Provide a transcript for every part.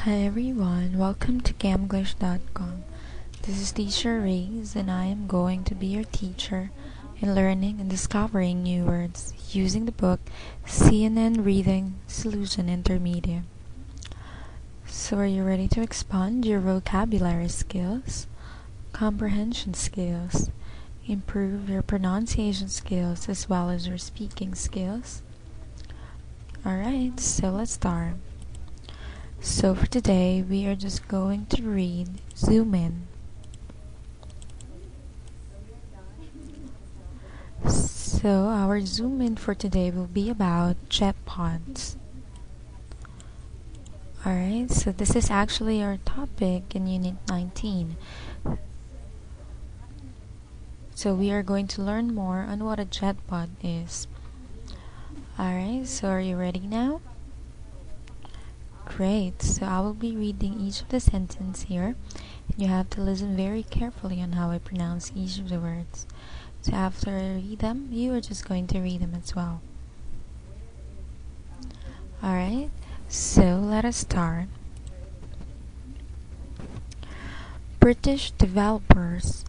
Hi everyone, welcome to Gamglish.com. This is Teacher Reyes and I am going to be your teacher in learning and discovering new words using the book CNN Reading Solution Intermediate. So are you ready to expand your vocabulary skills, comprehension skills, improve your pronunciation skills as well as your speaking skills? Alright, so let's start. So for today, we are just going to read Zoom In. So our Zoom In for today will be about jet pods. Alright, so this is actually our topic in Unit 19. So we are going to learn more on what a jet pod is. Alright, so are you ready now? Great, so I will be reading each of the sentences here, and you have to listen very carefully on how I pronounce each of the words. So after I read them, you are just going to read them as well. Alright, so let us start. British developers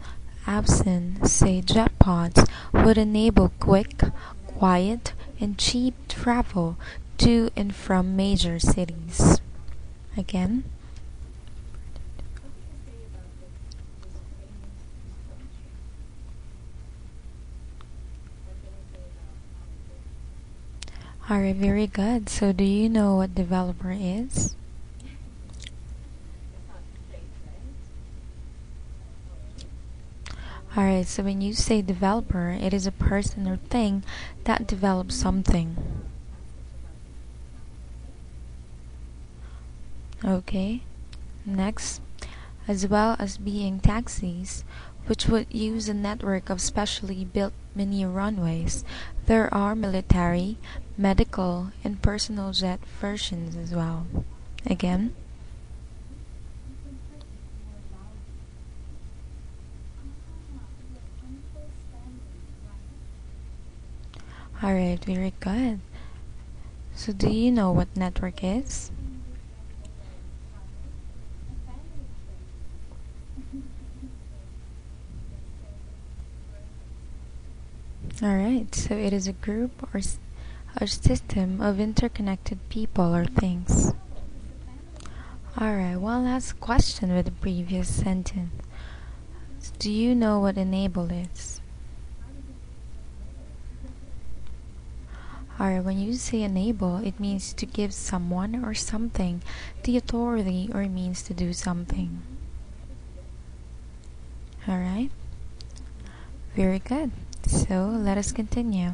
Absent say jet pods would enable quick, quiet, and cheap travel to and from major cities. Again. Alright, very good. So do you know what developer is? Alright, so when you say developer, it is a person or thing that develops something. Okay, next, as well as being taxis, which would use a network of specially built mini runways, there are military, medical, and personal jet versions as well. Again. Alright, very good. So do you know what network is? Alright, so it is a group or a system of interconnected people or things. Alright, one last question with the previous sentence. Do you know what enable is? Alright, when you say enable, it means to give someone or something the authority or means to do something. Alright? Very good. So, let us continue.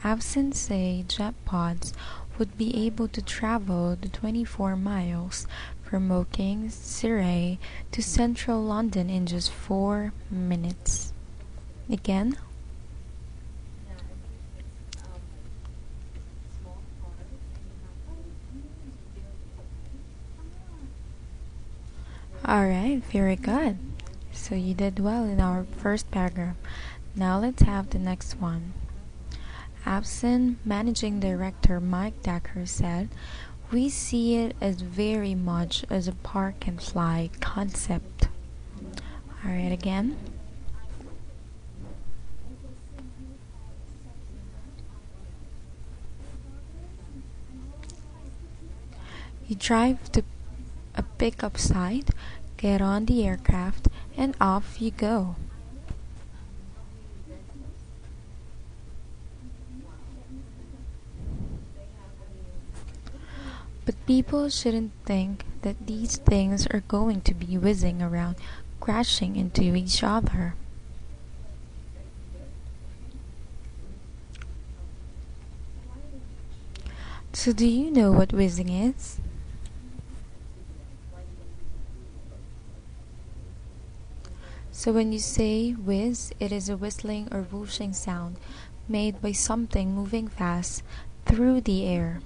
Absent say jet pods would be able to travel the 24 miles from Woking, Surrey to central London in just 4 minutes. Again. Alright, very good. So you did well in our first paragraph. Now let's have the next one. Absent Managing Director Mike Decker said, "We see it as very much as a park and fly concept." Alright, again. You drive to a pickup site, get on the aircraft, and off you go. But people shouldn't think that these things are going to be whizzing around, crashing into each other. So do you know what whizzing is? So when you say whiz, it is a whistling or whooshing sound made by something moving fast through the air.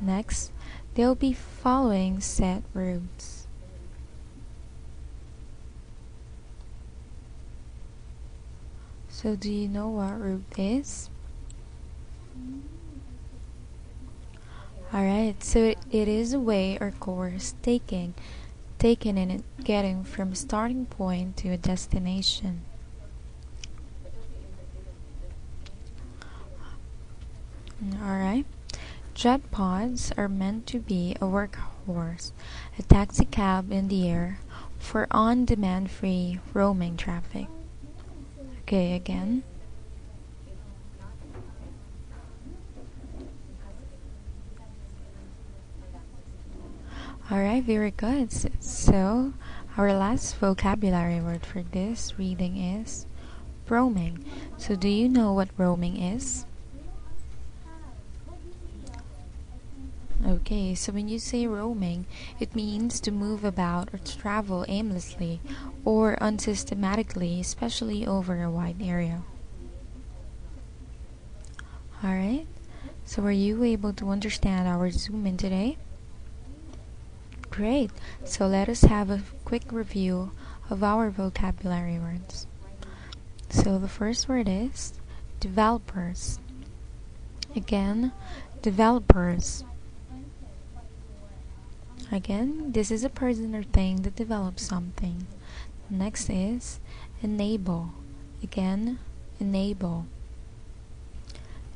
Next, they'll be following set routes. So do you know what route is? Alright, so it is a way or course taken in it getting from a starting point to a destination. Alright. Jet pods are meant to be a workhorse, a taxi cab in the air for on-demand free roaming traffic. Okay, again. Alright, very good. So, our last vocabulary word for this reading is roaming. So, do you know what roaming is? Okay, so when you say roaming, it means to move about or to travel aimlessly or unsystematically, especially over a wide area. Alright, so are you able to understand our zoom in today? Great, so let us have a quick review of our vocabulary words. So the first word is developers. Again, developers. Again, this is a person or thing that develops something. Next is enable. Again, enable.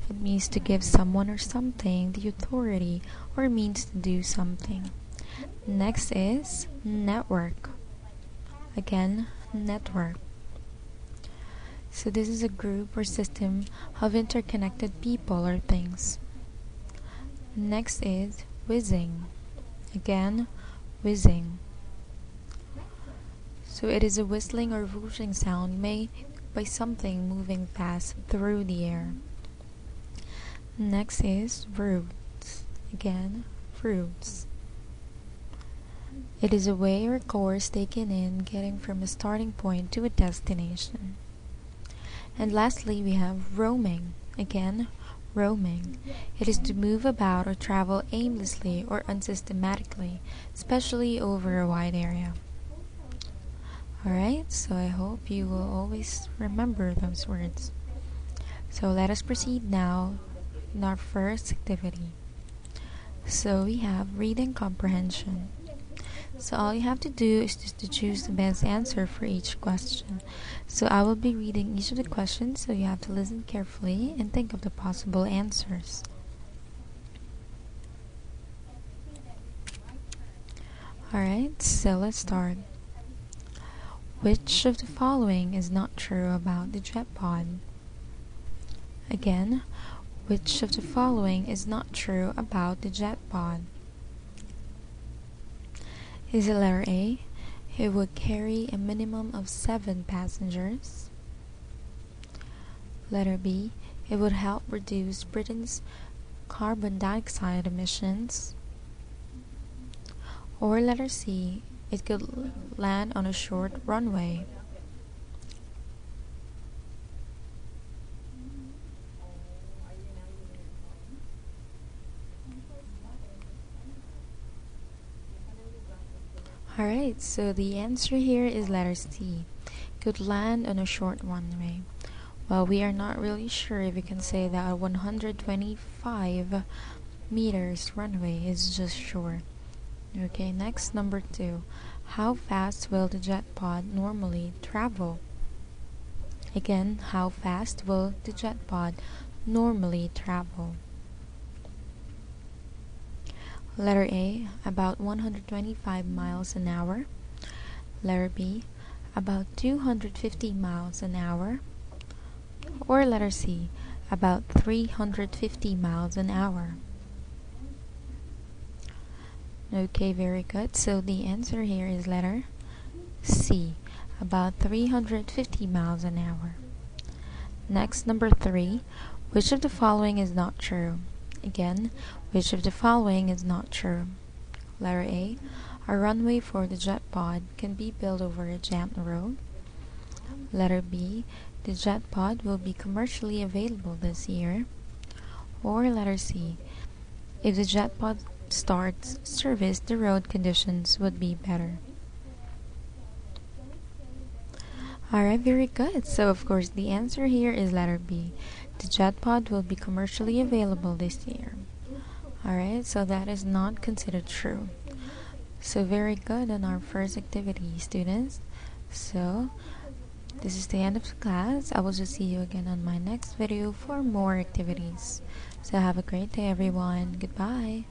It means to give someone or something the authority or means to do something. Next is network. Again, network. So this is a group or system of interconnected people or things. Next is whizzing. Again, whizzing. So it is a whistling or whooshing sound made by something moving fast through the air. Next is routes. Again, routes. It is a way or course taken in getting from a starting point to a destination. And lastly, we have roaming. Again, roaming. It is to move about or travel aimlessly or unsystematically, especially over a wide area. Alright, so I hope you will always remember those words. So let us proceed now in our first activity. So we have reading comprehension. So all you have to do is just to choose the best answer for each question. So I will be reading each of the questions, so you have to listen carefully and think of the possible answers. Alright, so let's start. Which of the following is not true about the jet pod? Again, which of the following is not true about the jet pod? Is it letter A? It would carry a minimum of 7 passengers. Letter B. It would help reduce Britain's carbon dioxide emissions. Or letter C. It could land on a short runway. Alright, so the answer here is letter C. Could land on a short runway. Well, we are not really sure if we can say that a 125 meters runway is just short. Okay, next, number 2. How fast will the jet pod normally travel? Again, how fast will the jet pod normally travel? Letter A, about 125 miles an hour. Letter B, about 250 miles an hour. Or letter C, about 350 miles an hour. Okay, very good. So the answer here is letter C, about 350 miles an hour. Next, number 3. Which of the following is not true? Again, which of the following is not true? Letter A. A runway for the jet pod can be built over a jammed road. Letter B. The jet pod will be commercially available this year. Or letter C. If the jet pod starts service, the road conditions would be better. Alright, very good. So of course the answer here is letter B. The jet pod will be commercially available this year. Alright, so that is not considered true. So very good on our first activity, students. So this is the end of the class. I will just see you again on my next video for more activities. So have a great day, everyone. Goodbye.